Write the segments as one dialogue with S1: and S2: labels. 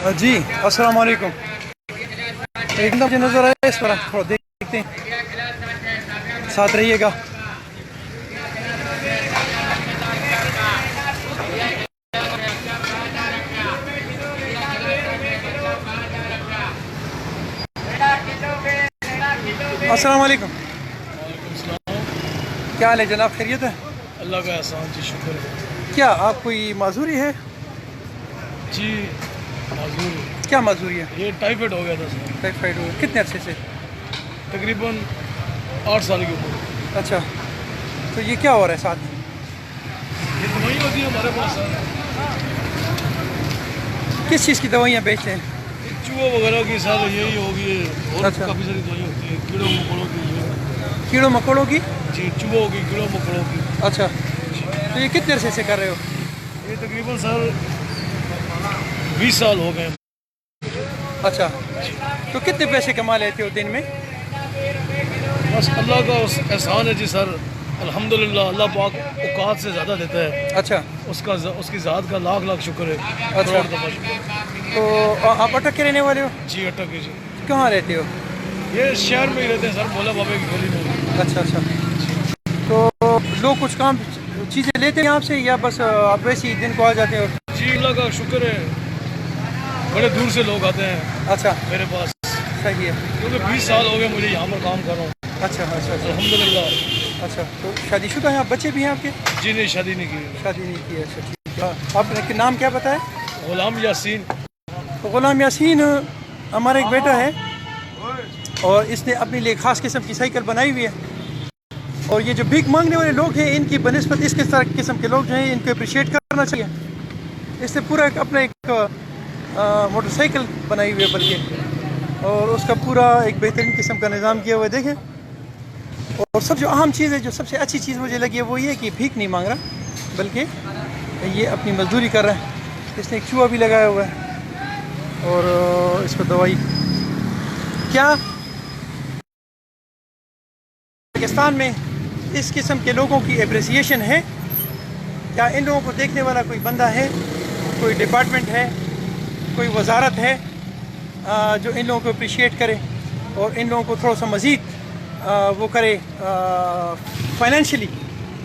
S1: جی السلام علیکم. ایک دم جو نظر آیا اس پر تھوڑا دیکھتے ہیں, ساتھ رہیے گا. السلام علیکم. کیا حال ہے جناب, خیریت ہے؟
S2: اللہ کا احسان جی, شکر ہے.
S1: کیا آپ کوئی معذوری ہے؟
S2: جی معذور.
S1: کیا معذوری ہے؟
S2: یہ ٹائیفائڈ ہو گیا تھا سر.
S1: ٹائیفائڈ ہو گیا, کتنے عرصے سے؟
S2: تقریباً 8 سال کی عمر.
S1: اچھا, تو یہ کیا ہو رہا ہے ساتھ؟
S2: یہ دوائی ہوتی ہے ہمارے پاس سر.
S1: کس چیز کی دوائیاں بیچتے ہیں؟
S2: چوہوں وغیرہ کی سر یہی ہوگی, اور
S1: اچھا.
S2: کافی ساری دوائی ہوتی ہے, کیڑوں مکوڑوں کی.
S1: کیڑوں مکوڑوں کی؟
S2: جی چوہوں کی, کیڑوں مکوڑوں کی.
S1: اچھا, تو یہ کتنے عرصے سے کر رہے ہو؟
S2: یہ تقریباً سر 20 سال ہو گئے.
S1: اچھا, تو کتنے پیسے کما لیتے ہو دن میں؟
S2: بس اللہ کا احسان ہے جی سر, الحمدللہ. اللہ پاک اوقات سے زیادہ دیتا ہے.
S1: اچھا,
S2: اس کی ذات کا لاکھ لاکھ شکر ہے.
S1: اچھا, تو آپ اٹک کے رہنے والے ہو؟
S2: جی اٹک کے. جی
S1: کہاں رہتے ہو؟
S2: یہ شہر میں ہی رہتے ہیں سر, بھولا بابے کی گلی میں.
S1: اچھا اچھا, تو لوگ کچھ کام چیزیں لیتے ہیں آپ سے یا بس آپ ویسے ہی دن کو آ جاتے ہو؟
S2: جی اللہ کا شکر ہے, بڑے دور سے لوگ آتے ہیں
S1: اچھا
S2: میرے پاس.
S1: صحیح ہے,
S2: کیونکہ 20 سال ہو گئے مجھے یہاں پر کام کر رہا ہوں.
S1: اچھا اچھا اچھا,
S2: الحمدللہ.
S1: اچھا تو شادی شدہ ہیں آپ؟ بچے بھی ہیں آپ کے؟
S2: جی نہیں, شادی نہیں کی.
S1: شادی نہیں کی. اچھا ٹھیک ہے. آپ نے نام کیا بتایا؟
S2: غلام یاسین.
S1: تو غلام یاسین ہمارا ایک بیٹا ہے, اور اس نے اپنے لیے خاص قسم کی سائیکل بنائی ہوئی ہے. اور یہ جو بھیک مانگنے والے لوگ ہیں, ان کی بنسبت اس قسم کے لوگ جو ہیں ان کو اپریشیٹ کرنا چاہیے. اس نے پورا اپنا ایک موٹر سائیکل بنائی ہوئی ہے بلکہ, اور اس کا پورا ایک بہترین قسم کا نظام کیا ہوا ہے. دیکھیں, اور سب جو اہم چیز ہے, جو سب سے اچھی چیز مجھے لگی ہے وہ یہ کہ بھیک نہیں مانگ رہا, بلکہ یہ اپنی مزدوری کر رہا ہے. اس نے ایک چوہا بھی لگایا ہوا ہے, اور اس کو دوائی. کیا پاکستان میں اس قسم کے لوگوں کی اپریسیشن ہے؟ کیا ان لوگوں کو دیکھنے والا کوئی بندہ ہے, کوئی ڈپارٹمنٹ ہے, کوئی وزارت ہے جو ان لوگوں کو اپریشیٹ کرے اور ان لوگوں کو تھوڑا سا مزید وہ کرے, فائنینشلی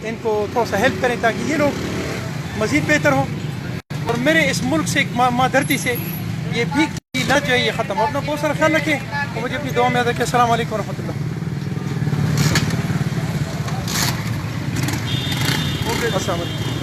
S1: ان کو تھوڑا سا ہیلپ کریں تاکہ یہ لوگ مزید بہتر ہوں, اور میرے اس ملک سے, ماں دھرتی سے یہ بھیک کی لت جو ہے یہ ختم ہو. اپنا بہت سارا خیال رکھیں اور مجھے اپنی دعا میں یاد رکھیں. السلام علیکم ورحمۃ اللہ. السلام علیکم.